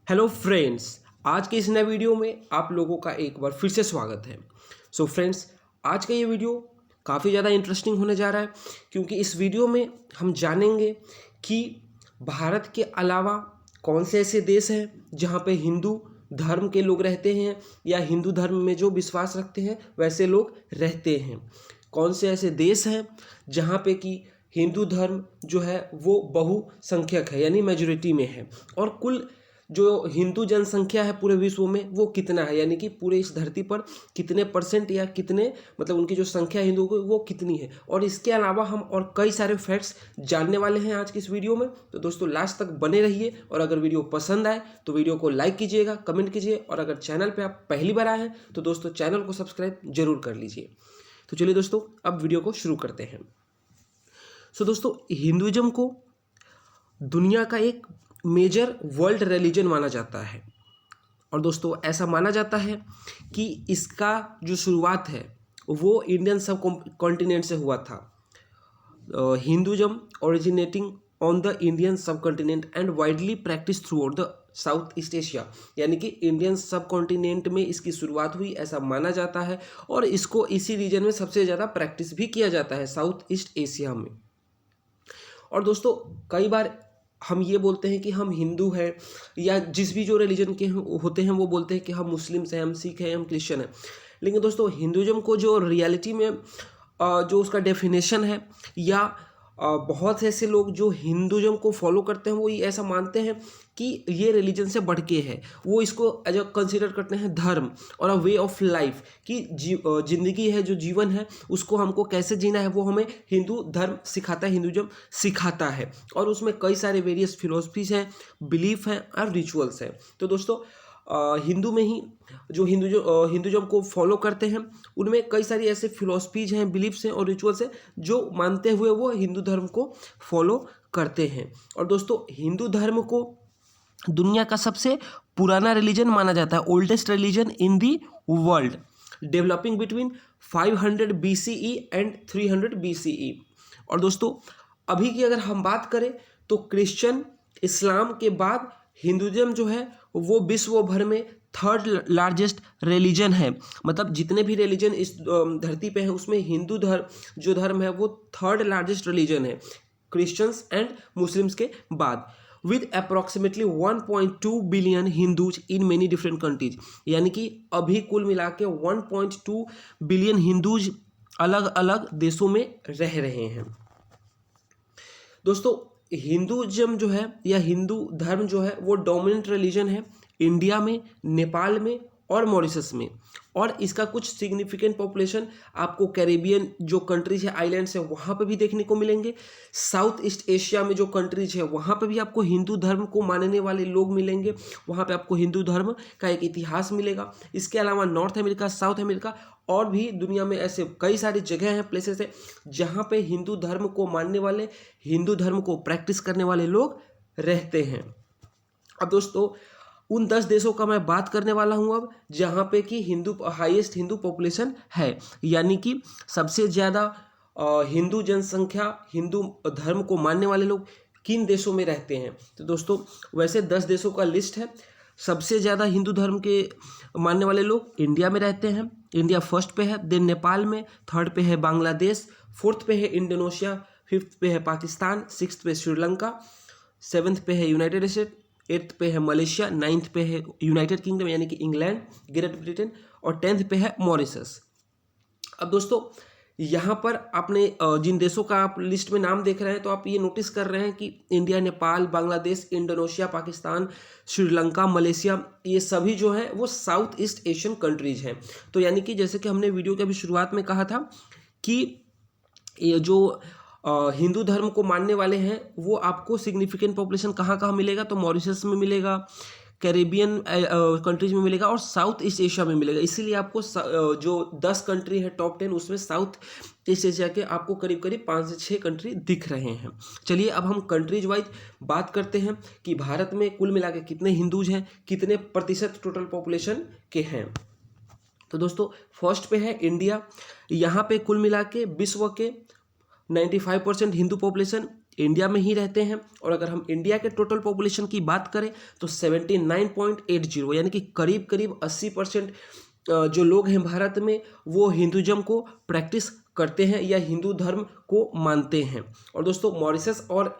Hello friends, आज के इस नए वीडियो में आप लोगों का एक बार फिर से स्वागत है। सो फ्रेंड्स, आज का ये वीडियो काफ़ी ज़्यादा इंटरेस्टिंग होने जा रहा है क्योंकि इस वीडियो में हम जानेंगे कि भारत के अलावा कौन से ऐसे देश हैं जहाँ पे हिंदू धर्म के लोग रहते हैं या हिंदू धर्म में जो विश्वास रखते हैं वैसे लोग रहते हैं। कौन से ऐसे देश हैं जहाँ पे कि हिंदू धर्म जो है वो बहुसंख्यक है यानी मेजोरिटी में है, और कुल जो हिंदू जनसंख्या है पूरे विश्व में वो कितना है, यानी कि पूरे इस धरती पर कितने परसेंट या कितने मतलब उनकी जो संख्या है हिंदुओं की वो कितनी है। और इसके अलावा हम और कई सारे फैक्ट्स जानने वाले हैं आज की इस वीडियो में। तो दोस्तों लास्ट तक बने रहिए, और अगर वीडियो पसंद आए तो वीडियो को लाइक कीजिएगा, कमेंट कीजिए, और अगर चैनल पर आप पहली बार आए हैं तो दोस्तों चैनल को सब्सक्राइब जरूर कर लीजिए। तो चलिए दोस्तों अब वीडियो को शुरू करते हैं। सो दोस्तों, हिंदुइज्म को दुनिया का एक मेजर वर्ल्ड रिलीजन माना जाता है, और दोस्तों ऐसा माना जाता है कि इसका जो शुरुआत है वो इंडियन सब कॉन्टिनेंट से हुआ था। Hinduism originating on the Indian subcontinent and widely practice throughout the South East Asia, यानी कि इंडियन सब कॉन्टिनेंट में इसकी शुरुआत हुई ऐसा माना जाता है, और इसको इसी रीजन में सबसे ज़्यादा प्रैक्टिस भी किया जाता है साउथ ईस्ट एशिया में। और दोस्तों कई बार हम ये बोलते हैं कि हम हिंदू हैं, या जिस भी जो रिलीजन के होते हैं वो बोलते हैं कि हम मुस्लिम्स हैं, हम सिख हैं, हम क्रिश्चियन हैं। लेकिन दोस्तों हिंदुइज्म को जो रियलिटी में जो उसका डेफिनेशन है, या बहुत से ऐसे लोग जो हिंदुइज्म को फॉलो करते हैं वो ये ऐसा मानते हैं कि ये रिलीजन से बढ़ के है। वो इसको एज अ कंसिडर करते हैं धर्म और अ वे ऑफ लाइफ, कि जिंदगी है, जो जीवन है उसको हमको कैसे जीना है वो हमें हिंदू धर्म सिखाता है, हिंदुइज्म सिखाता है। और उसमें कई सारे वेरियस फिलोसफीज हैं, बिलीफ हैं और रिचुअल्स हैं। तो दोस्तों हिंदू में ही जो हिंदुइज्म को फॉलो करते हैं उनमें कई सारी ऐसे फिलोसफीज हैं, बिलीफ्स हैं और रिचुअल्स हैं जो मानते हुए वो हिंदू धर्म को फॉलो करते हैं। और दोस्तों हिंदू धर्म को दुनिया का सबसे पुराना रिलीजन माना जाता है, oldest religion in the world, developing between 500 BCE and 300 BCE। और दोस्तों अभी की अगर हम बात करें तो क्रिश्चियन इस्लाम के बाद हिंदुइज्म जो है वो विश्व भर में थर्ड लार्जेस्ट रिलीजन है। मतलब जितने भी रिलीजन इस धरती पे हैं उसमें हिंदू धर्म जो धर्म है वो थर्ड लार्जेस्ट रिलीजन है क्रिश्चियंस एंड मुस्लिम्स के बाद, with approximately 1.2 billion Hindus in many different countries. यानी कि अभी कुल मिला के 1.2 बिलियन हिंदूज अलग अलग देशों में रह रहे हैं। दोस्तों हिंदुइज्म जो है या हिंदू धर्म जो है वो डोमिनेंट रिलीजन है इंडिया में, नेपाल में और मॉरिशस में। और इसका कुछ सिग्निफिकेंट पॉपुलेशन आपको कैरेबियन जो कंट्रीज है, आइलैंड्स है, वहाँ पे भी देखने को मिलेंगे। साउथ ईस्ट एशिया में जो कंट्रीज है वहाँ पे भी आपको हिंदू धर्म को मानने वाले लोग मिलेंगे, वहाँ पे आपको हिंदू धर्म का एक इतिहास मिलेगा। इसके अलावा नॉर्थ अमेरिका, साउथ अमेरिका और भी दुनिया में ऐसे कई सारी जगह हैं, प्लेसेस है जहाँ पे हिंदू धर्म को मानने वाले, हिंदू धर्म को प्रैक्टिस करने वाले लोग रहते हैं। अब दोस्तों उन 10 देशों का मैं बात करने वाला हूं अब जहां पे कि हाईएस्ट हिंदू पॉपुलेशन है, यानी कि सबसे ज़्यादा हिंदू जनसंख्या, हिंदू धर्म को मानने वाले लोग किन देशों में रहते हैं। तो दोस्तों वैसे 10 देशों का लिस्ट है। सबसे ज़्यादा हिंदू धर्म के मानने वाले लोग इंडिया में रहते हैं। इंडिया फर्स्ट पे है, देन नेपाल में, थर्ड पे है बांग्लादेश, फोर्थ पे है इंडोनेशिया, फिफ्थ पे है पाकिस्तान, सिक्स्थ पे श्रीलंका, सेवन्थ पे है यूनाइटेड स्टेट, एट्थ पे है मलेशिया, नाइन्थ पे है यूनाइटेड किंगडम यानी कि इंग्लैंड, ग्रेट ब्रिटेन, और 10th पे है मॉरिशस। अब दोस्तों यहाँ पर आपने जिन देशों का आप लिस्ट में नाम देख रहे हैं तो आप ये नोटिस कर रहे हैं कि India, Nepal, Bangladesh, Indonesia, Pakistan, Sri Lanka, Malaysia, ये सभी जो है वो साउथ ईस्ट एशियन कंट्रीज हैं। तो यानी कि जैसे कि हमने वीडियो के अभी शुरुआत में कहा था कि ये जो हिंदू धर्म को मानने वाले हैं वो आपको सिग्निफिकेंट पॉपुलेशन कहाँ कहाँ मिलेगा, तो मॉरिशस में मिलेगा, कैरेबियन कंट्रीज में मिलेगा और साउथ ईस्ट एशिया में मिलेगा। इसीलिए आपको जो 10 कंट्री है टॉप 10 उसमें साउथ ईस्ट एशिया के आपको करीब करीब 5 से 6 कंट्री दिख रहे हैं। चलिए अब हम कंट्रीज वाइज बात करते हैं कि भारत में कुल मिला के कितने हिंदूज हैं, कितने प्रतिशत टोटल पॉपुलेशन के हैं। तो दोस्तों फर्स्ट पे है इंडिया। यहाँ पे कुल मिला के विश्व के 95% हिंदू पॉपुलेशन इंडिया में ही रहते हैं। और अगर हम इंडिया के टोटल पॉपुलेशन की बात करें तो 79.80 यानी कि करीब करीब 80% जो लोग हैं भारत में वो हिंदुज़म को प्रैक्टिस करते हैं या हिंदू धर्म को मानते हैं। और दोस्तों मॉरिशस और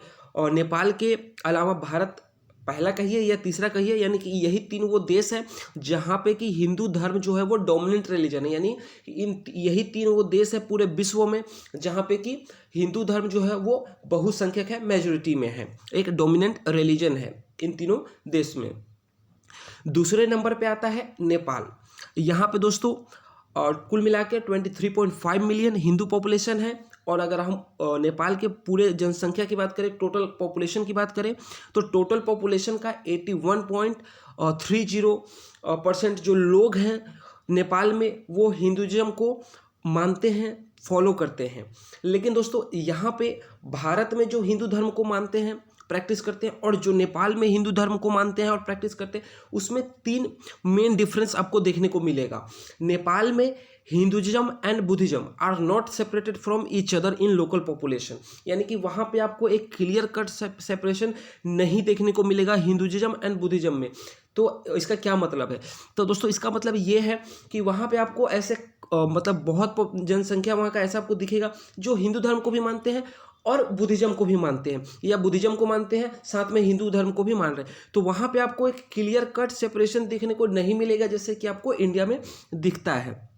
नेपाल के अलावा भारत पहला कहिए या तीसरा कहिए, यानी कि यही तीन वो देश हैं जहाँ पे कि हिंदू धर्म जो है वो डोमिनेंट रिलीजन है। यानी यही तीन वो देश है पूरे विश्व में जहाँ पे कि हिंदू धर्म जो है वो बहुसंख्यक है, मेजोरिटी में है, एक डोमिनेंट रिलीजन है इन तीनों देश में। दूसरे नंबर पे आता है नेपाल। यहाँ पे दोस्तों कुल मिला के 23.5 मिलियन हिंदू पॉपुलेशन है। और अगर हम नेपाल के पूरे जनसंख्या की बात करें, टोटल पॉपुलेशन की बात करें, तो टोटल पॉपुलेशन का 81.30% जो लोग हैं नेपाल में वो हिंदुज़म को मानते हैं, फॉलो करते हैं। लेकिन दोस्तों यहाँ पे भारत में जो हिंदू धर्म को मानते हैं, प्रैक्टिस करते हैं, और जो नेपाल में हिंदू धर्म को मानते हैं और प्रैक्टिस करते हैं, उसमें तीन मेन डिफरेंस आपको देखने को मिलेगा। नेपाल में Hinduism and Buddhism are not separated from each other in local population, यानी कि वहाँ पे आपको एक क्लियर कट सेपरेशन नहीं देखने को मिलेगा हिंदुइज्म एंड बुद्धिज्म में। तो इसका क्या मतलब है? तो दोस्तों इसका मतलब ये है कि वहाँ पे आपको ऐसे मतलब बहुत जनसंख्या वहाँ का ऐसा आपको दिखेगा जो हिंदू धर्म को भी मानते हैं और बुद्धिज्म को भी मानते हैं, या बुद्धिज्म को मानते हैं साथ में हिंदू धर्म को भी मान रहे हैं। तो वहाँ पे आपको एक क्लियर कट सेपरेशन देखने को नहीं मिलेगा जैसे कि आपको इंडिया में दिखता है।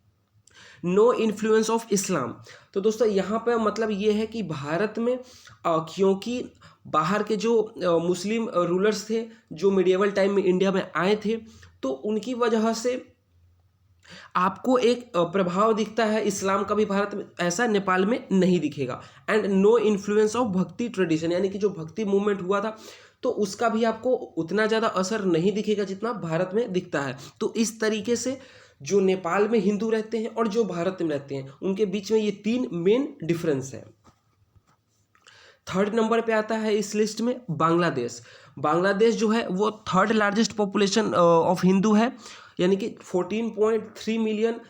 No influence of Islam. तो दोस्तों यहाँ पे मतलब ये है कि भारत में क्योंकि बाहर के जो मुस्लिम रूलर्स थे जो मिडिएवल टाइम में इंडिया में आए थे, तो उनकी वजह से आपको एक प्रभाव दिखता है इस्लाम का भी भारत में, ऐसा नेपाल में नहीं दिखेगा। एंड नो इन्फ्लुएंस ऑफ भक्ति ट्रेडिशन, यानी कि जो भक्ति मूवमेंट हुआ था तो उसका भी आपको उतना ज़्यादा असर नहीं दिखेगा जितना भारत में दिखता है। तो इस तरीके से जो नेपाल में हिंदू रहते हैं और जो भारत में रहते हैं उनके बीच में ये तीन मेन डिफरेंस है। थर्ड नंबर पे आता है इस लिस्ट में बांग्लादेश। बांग्लादेश जो है वो third largest population of Hindu है, यानी कि 14.3 मिलियन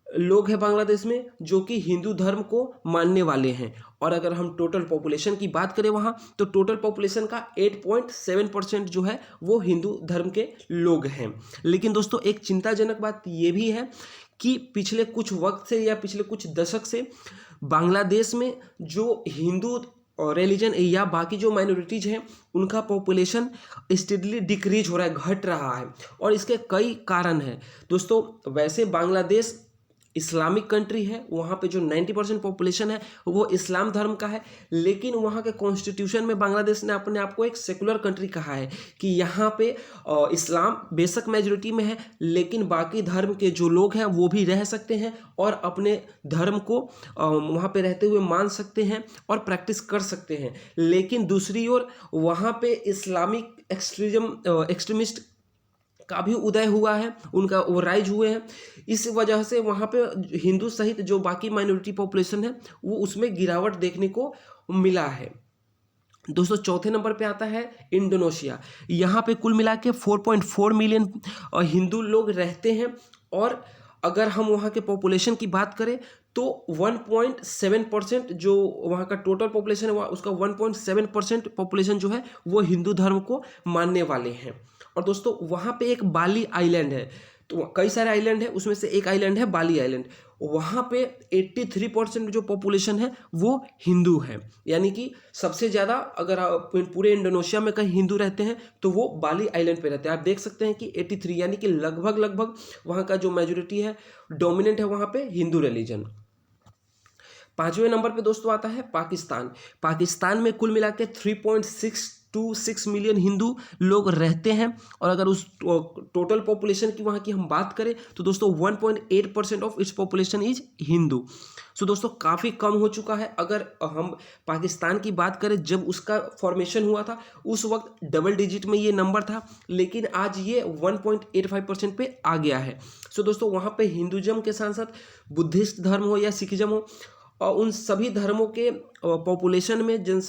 लोग हैं बांग्लादेश में जो कि हिंदू धर्म को मानने वाले हैं। और अगर हम टोटल पॉपुलेशन की बात करें वहाँ, तो टोटल पॉपुलेशन का 8.7% जो है वो हिंदू धर्म के लोग हैं। लेकिन दोस्तों एक चिंताजनक बात ये भी है कि पिछले कुछ वक्त से या पिछले कुछ दशक से बांग्लादेश में जो हिंदू रिलीजन या बाकी जो माइनॉरिटीज़ हैं उनका पॉपुलेशन स्टेडली डिक्रीज हो रहा है, घट रहा है। और इसके कई कारण हैं दोस्तों। वैसे बांग्लादेश इस्लामिक कंट्री है, वहाँ पे जो 90% पॉपुलेशन है वो इस्लाम धर्म का है, लेकिन वहाँ के कॉन्स्टिट्यूशन में बांग्लादेश ने अपने आप को एक सेकुलर कंट्री कहा है कि यहाँ पे इस्लाम बेशक मेजॉरिटी में है लेकिन बाकी धर्म के जो लोग हैं वो भी रह सकते हैं और अपने धर्म को वहाँ पे रहते हुए मान सकते हैं और प्रैक्टिस कर सकते हैं। लेकिन दूसरी ओर वहाँ पे इस्लामिक एक्सट्रीमिस्ट का भी उदय हुआ है, उनका वो राइज हुए हैं। इस वजह से वहाँ पे हिंदू सहित जो बाकी माइनॉरिटी पॉपुलेशन है वो उसमें गिरावट देखने को मिला है। दोस्तों चौथे नंबर पे आता है इंडोनेशिया। यहाँ पे कुल मिला के 4.4 मिलियन हिंदू लोग रहते हैं। और अगर हम वहाँ के पॉपुलेशन की बात करें तो 1.7% जो वहाँ का टोटल पॉपुलेशन है उसका 1.7% पॉपुलेशन जो है वो हिंदू धर्म को मानने वाले हैं। और दोस्तों वहाँ पे एक बाली आइलैंड है, तो कई सारे आइलैंड है, उसमें से एक आइलैंड है बाली आइलैंड। वहाँ पे 83% जो पॉपुलेशन है वो हिंदू है, यानी कि सबसे ज़्यादा अगर पूरे इंडोनेशिया में कहीं हिंदू रहते हैं तो वो बाली आइलैंड पे रहते हैं। आप देख सकते हैं कि 83 यानी कि लगभग वहाँ का जो मेजोरिटी है डोमिनेंट है वहाँ पे हिंदू रिलीजन। पांचवें नंबर पे दोस्तों आता है पाकिस्तान। पाकिस्तान में कुल मिला के 3.626 मिलियन हिंदू लोग रहते हैं। और अगर उस टोटल पॉपुलेशन की वहाँ की हम बात करें तो दोस्तों 1.8% of its population is Hindu. So दोस्तों काफ़ी कम हो चुका है। अगर हम पाकिस्तान की बात करें जब उसका फॉर्मेशन हुआ था उस वक्त डबल डिजिट में ये नंबर था, लेकिन आज ये 1.85% पे आ गया है। सो दोस्तों वहाँ पे हिंदुज़म के साथ साथ बुद्धिस्ट धर्म हो या सिखिज्म हो और उन सभी धर्मों के पॉपुलेशन में जो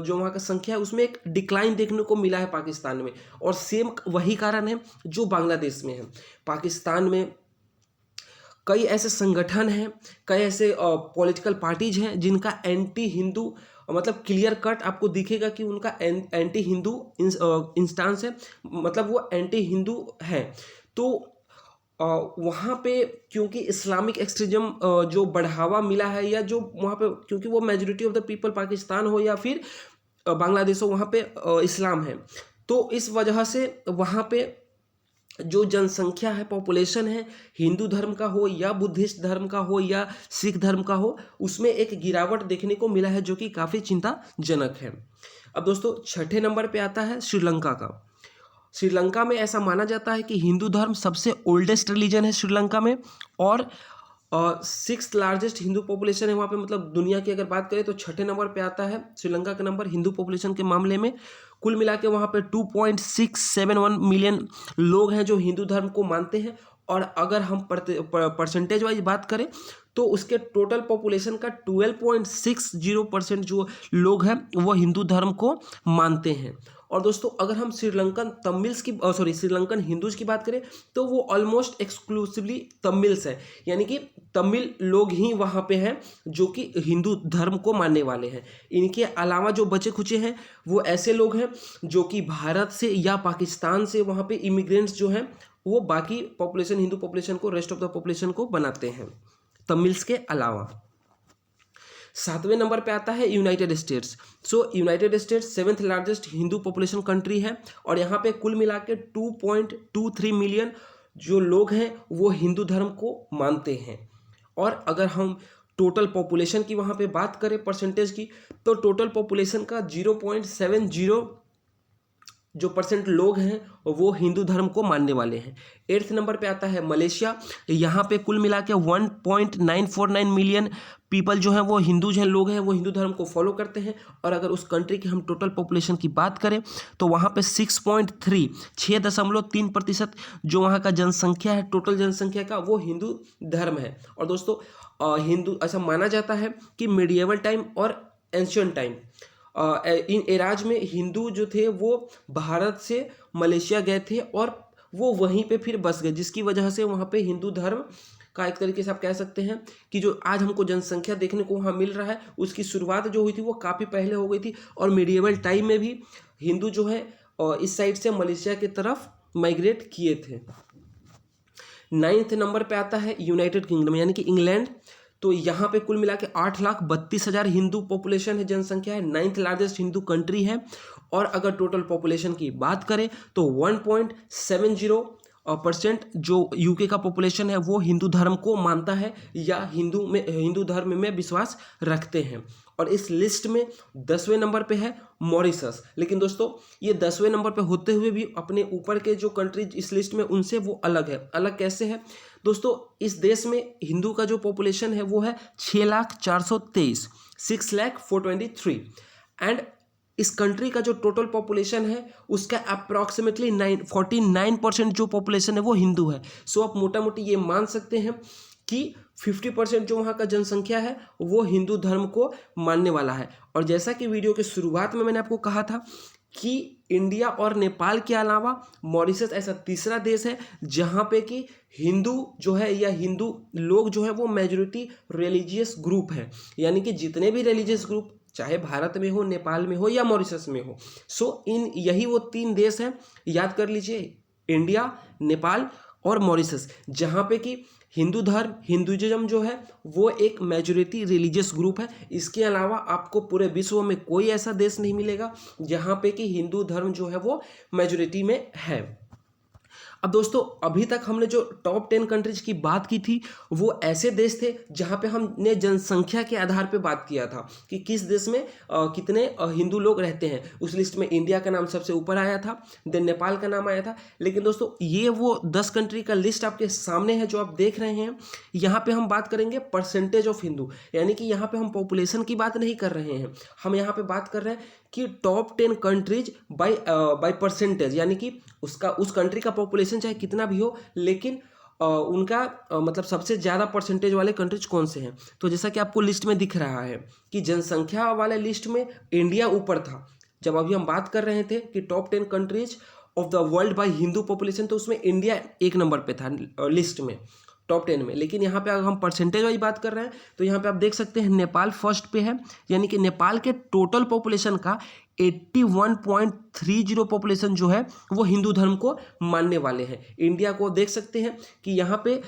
वहाँ का संख्या है उसमें एक डिक्लाइन देखने को मिला है पाकिस्तान में। और सेम वही कारण है जो बांग्लादेश में है। पाकिस्तान में कई ऐसे संगठन हैं, कई ऐसे पॉलिटिकल पार्टीज हैं जिनका एंटी हिंदू मतलब क्लियर कट आपको दिखेगा कि उनका एंटी हिंदू इंस्टांस है, मतलब वो एंटी हिंदू है। तो वहाँ पे क्योंकि इस्लामिक एक्सट्रीज्म जो बढ़ावा मिला है, या जो वहाँ पे क्योंकि वो majority of the people Pakistan हो या फिर बांग्लादेश हो, वहाँ पे इस्लाम है, तो इस वजह से वहाँ पे जो जनसंख्या है, पॉपुलेशन है, हिंदू धर्म का हो या बुद्धिस्ट धर्म का हो या सिख धर्म का हो, उसमें एक गिरावट देखने को मिला है, जो कि काफ़ी चिंताजनक है। अब दोस्तों छठे नंबर पे आता है श्रीलंका का। श्रीलंका में ऐसा माना जाता है कि हिंदू धर्म सबसे ओल्डेस्ट रिलीजन है श्रीलंका में, और सिक्स लार्जेस्ट हिंदू पॉपुलेशन है वहाँ पे। मतलब दुनिया की अगर बात करें तो छठे नंबर पे आता है श्रीलंका का नंबर हिंदू पॉपुलेशन के मामले में। कुल मिला के वहाँ पे 2.671 मिलियन लोग हैं जो हिंदू धर्म को मानते हैं। और अगर हम परसेंटेज वाइज बात करें तो उसके टोटल पॉपुलेशन का 12.60% जो लोग हैं वो हिंदू धर्म को मानते हैं। और दोस्तों अगर हम श्रीलंकन हिंदूज की बात करें तो वो ऑलमोस्ट एक्सक्लूसिवली तमिल्स है, यानी कि तमिल लोग ही वहाँ पे हैं जो कि हिंदू धर्म को मानने वाले हैं। इनके अलावा जो बचे खुचे हैं वो ऐसे लोग हैं जो कि भारत से या पाकिस्तान से वहाँ पे इमिग्रेंट्स जो हैं वो बाकी पॉपुलेशन, हिंदू पॉपुलेशन को, रेस्ट ऑफ द पॉपुलेशन को बनाते हैं तमिल्स के अलावा। सातवें नंबर पे आता है United states. United states 7th largest Hindu population country है, और यहाँ पे कुल मिला के 2.23 मिलियन जो लोग हैं वो हिंदू धर्म को मानते हैं। और अगर हम टोटल पॉपुलेशन की वहाँ पे बात करें परसेंटेज की, तो टोटल पॉपुलेशन का 0.70 जो % लोग हैं वो हिंदू धर्म को मानने वाले हैं। 8th नंबर पे आता है मलेशिया। यहाँ पे कुल मिला के 1.949 मिलियन पीपल जो हैं वो हिंदूज हैं, लोग हैं वो हिंदू धर्म को फॉलो करते हैं। और अगर उस कंट्री की हम टोटल पॉपुलेशन की बात करें तो वहाँ पे 6.3% जो वहाँ का जनसंख्या है, टोटल जनसंख्या का, वो हिंदू धर्म है। और दोस्तों हिंदू ऐसा माना जाता है कि मिडिएवल टाइम और एंशियंट टाइम इन एराज में हिंदू जो थे वो भारत से मलेशिया गए थे और वो वहीं पे फिर बस गए, जिसकी वजह से वहाँ पे हिंदू धर्म का एक तरीके से आप कह सकते हैं कि जो आज हमको जनसंख्या देखने को वहाँ मिल रहा है उसकी शुरुआत जो हुई थी वो काफ़ी पहले हो गई थी। और मिडिएवल टाइम में भी हिंदू जो है इस साइड से मलेशिया की तरफ माइग्रेट किए थे। 9th नंबर पे आता है यूनाइटेड किंगडम यानी कि इंग्लैंड। तो यहाँ पे कुल मिला के 8,32,000 हिंदू पॉपुलेशन है, जनसंख्या है, 9th लार्जेस्ट हिंदू कंट्री है। और अगर टोटल पॉपुलेशन की बात करें तो 1.70% जो यूके का पॉपुलेशन है वो हिंदू धर्म को मानता है या हिंदू धर्म में विश्वास रखते हैं। और इस लिस्ट में 10वें नंबर पे है मॉरिशस। लेकिन दोस्तों ये 10वें नंबर पे होते हुए भी अपने ऊपर के जो कंट्रीज इस लिस्ट में उनसे वो अलग है। अलग कैसे है दोस्तों? इस देश में हिंदू का जो पॉपुलेशन है वो है 6,423, 6,423। एंड इस कंट्री का जो टोटल पॉपुलेशन है उसका अप्रॉक्सीमेटली 49% जो पॉपुलेशन है वो हिंदू है। सो आप मोटा मोटी ये मान सकते हैं कि 50% जो वहाँ का जनसंख्या है वो हिंदू धर्म को मानने वाला है। और जैसा कि वीडियो के शुरुआत में मैंने आपको कहा था कि इंडिया और नेपाल के अलावा मॉरिशस ऐसा तीसरा देश है जहाँ पे कि हिंदू जो है या हिंदू लोग जो है वो मेजॉरिटी रिलीजियस ग्रुप है, यानी कि जितने भी रिलीजियस ग्रुप चाहे भारत में हो, नेपाल में हो या मॉरिशस में हो। सो यही वो 3 देश हैं, याद कर लीजिए, इंडिया, नेपाल और मॉरिशस, जहाँ पे कि हिंदू धर्म, हिंदुइज्म जो है वो एक मेजॉरिटी रिलीजियस ग्रुप है। इसके अलावा आपको पूरे विश्व में कोई ऐसा देश नहीं मिलेगा जहाँ पे कि हिंदू धर्म जो है वो मेजॉरिटी में है। अब दोस्तों अभी तक हमने जो टॉप 10 कंट्रीज की बात की थी वो ऐसे देश थे जहाँ पे हमने जनसंख्या के आधार पे बात किया था कि किस देश में कितने हिंदू लोग रहते हैं। उस लिस्ट में इंडिया का नाम सबसे ऊपर आया था, देन नेपाल का नाम आया था। लेकिन दोस्तों ये वो 10 कंट्री का लिस्ट आपके सामने है जो आप देख रहे हैं। यहाँ पे हम बात करेंगे परसेंटेज ऑफ हिंदू, यानी कि यहाँ पे हम पॉपुलेशन की बात नहीं कर रहे हैं, हम यहाँ पे बात कर रहे हैं कि टॉप 10 कंट्रीज बाय परसेंटेज, यानी कि उस कंट्री का पॉपुलेशन चाहे कितना भी हो लेकिन उनका मतलब सबसे ज़्यादा परसेंटेज वाले कंट्रीज कौन से हैं। तो जैसा कि आपको लिस्ट में दिख रहा है कि जनसंख्या वाले लिस्ट में इंडिया ऊपर था। जब अभी हम बात कर रहे थे कि top 10 countries of the world by Hindu population, तो उसमें इंडिया 1 नंबर पे था लिस्ट में। टॉप 10 में। लेकिन यहाँ पे अगर हम परसेंटेज वाइज बात कर रहे हैं तो यहाँ पे आप देख सकते हैं नेपाल फर्स्ट पे है, यानी कि नेपाल के टोटल पॉपुलेशन का 81.30 पॉपुलेशन जो है वो हिंदू धर्म को मानने वाले हैं। इंडिया को देख सकते हैं कि यहाँ पे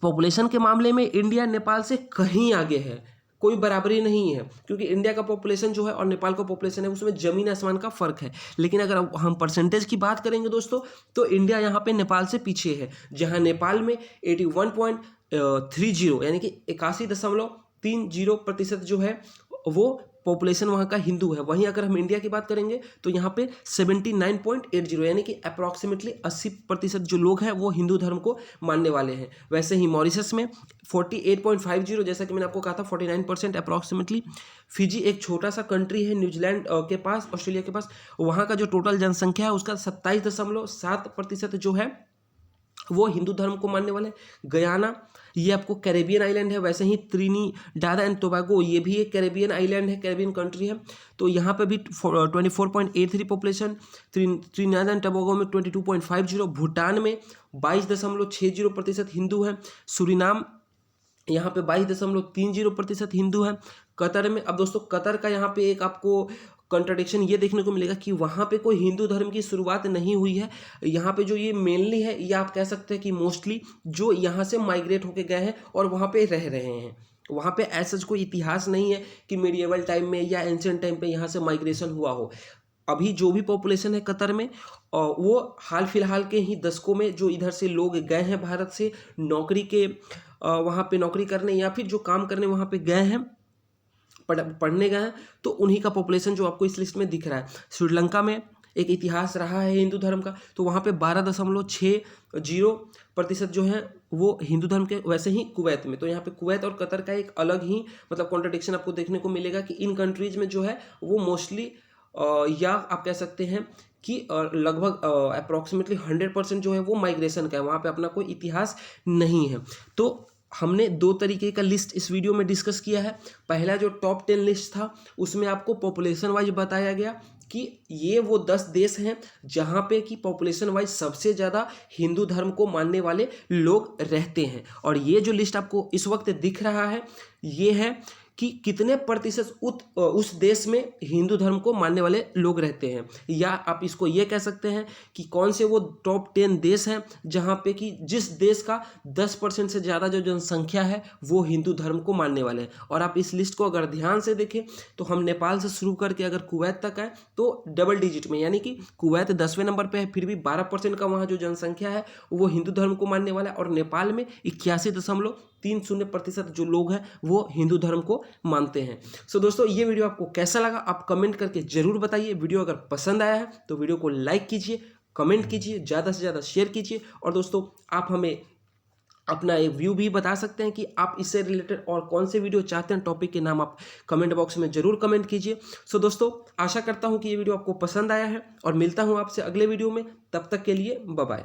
पॉपुलेशन के मामले में इंडिया नेपाल से कहीं आगे है, कोई बराबरी नहीं है, क्योंकि इंडिया का पॉपुलेशन जो है और नेपाल का पॉपुलेशन है उसमें ज़मीन आसमान का फ़र्क है। लेकिन अगर हम परसेंटेज की बात करेंगे दोस्तों तो इंडिया यहाँ पे नेपाल से पीछे है, जहाँ नेपाल में 81.30 यानी कि 81.30% जो है वो पॉपुलेशन वहाँ का हिंदू है। वहीं अगर हम इंडिया की बात करेंगे तो यहाँ पे 79.80 यानी कि अप्रॉक्सीमेटली 80% जो लोग हैं वो हिंदू धर्म को मानने वाले हैं। वैसे ही मॉरिशस में 48.50, जैसा कि मैंने आपको कहा था 49% अप्रॉक्सीमेटली। फिजी एक छोटा सा कंट्री है न्यूजीलैंड के पास, ऑस्ट्रेलिया के पास, वहाँ का जो टोटल जनसंख्या है उसका 27.7% जो है वो हिंदू धर्म को मानने वाले। गयाना ये आपको कैरेबियन आइलैंड है। वैसे ही त्रिनिडाद एंड टोबैगो ये भी एक कैरेबियन आइलैंड है, कैरेबियन कंट्री है, तो यहाँ पे भी 24.83 पॉपुलेशन। त्रिनिडाद एंड टोबैगो में 22.50। भूटान में 22.60% हिंदू है। सूरीनाम यहाँ पे 22.30% हिंदू है। कतर में, अब दोस्तों कतर का यहाँ पे एक आपको कंट्राडिक्शन ये देखने को मिलेगा कि वहाँ पे कोई हिंदू धर्म की शुरुआत नहीं हुई है। यहाँ पे जो ये मेनली है, ये आप कह सकते हैं कि मोस्टली जो यहाँ से माइग्रेट होके गए हैं और वहाँ पे रह रहे हैं। वहाँ पे ऐसा कोई इतिहास नहीं है कि मीडिएवल टाइम में या एंशिएंट टाइम पे यहाँ से माइग्रेशन हुआ हो। अभी जो भी पॉपुलेशन है कतर में वो हाल फिलहाल के ही दशकों में जो इधर से लोग गए हैं भारत से नौकरी के वहाँ पे नौकरी करने या फिर जो काम करने वहाँ पे गए हैं, पढ़ने गए हैं, तो उन्हीं का पॉपुलेशन जो आपको इस लिस्ट में दिख रहा है। श्रीलंका में एक इतिहास रहा है हिंदू धर्म का, तो वहाँ पे 12.60% जो है वो हिंदू धर्म के। वैसे ही कुवैत में, तो यहाँ पे कुवैत और कतर का एक अलग ही मतलब कॉन्ट्रडिक्शन आपको देखने को मिलेगा कि इन कंट्रीज में जो है वो मोस्टली या आप कह सकते हैं कि लगभग अप्रॉक्सीमेटली 100% जो है वो माइग्रेशन का है, वहाँ पे अपना कोई इतिहास नहीं है। तो हमने दो तरीके का लिस्ट इस वीडियो में डिस्कस किया है। पहला जो टॉप 10 लिस्ट था उसमें आपको पॉपुलेशन वाइज बताया गया कि ये वो 10 देश हैं जहाँ पे कि पॉपुलेशन वाइज सबसे ज़्यादा हिंदू धर्म को मानने वाले लोग रहते हैं। और ये जो लिस्ट आपको इस वक्त दिख रहा है ये है कि कितने प्रतिशत उस देश में हिंदू धर्म को मानने वाले लोग रहते हैं, या आप इसको ये कह सकते हैं कि कौन से वो टॉप 10 देश हैं जहाँ पे कि जिस देश का 10% से ज़्यादा जो जनसंख्या है वो हिंदू धर्म को मानने वाले हैं। और आप इस लिस्ट को अगर ध्यान से देखें तो हम नेपाल से शुरू करके अगर कुवैत तक आए तो डबल डिजिट में, यानी कि कुवैत 10वें नंबर पर है, फिर भी 12% का वहाँ जो जनसंख्या है वो हिंदू धर्म को मानने वाला है। और नेपाल में 81.30% जो लोग हैं वो हिंदू धर्म को मानते हैं। सो दोस्तों ये वीडियो आपको कैसा लगा आप कमेंट करके जरूर बताइए। वीडियो अगर पसंद आया है तो वीडियो को लाइक कीजिए, कमेंट कीजिए, ज़्यादा से ज़्यादा शेयर कीजिए। और दोस्तों आप हमें अपना एक व्यू भी बता सकते हैं कि आप इससे रिलेटेड और कौन से वीडियो चाहते हैं, टॉपिक के नाम आप कमेंट बॉक्स में जरूर कमेंट कीजिए। सो दोस्तों आशा करता हूँ कि ये वीडियो आपको पसंद आया है और मिलता हूँ आपसे अगले वीडियो में। तब तक के लिए बाय बाय।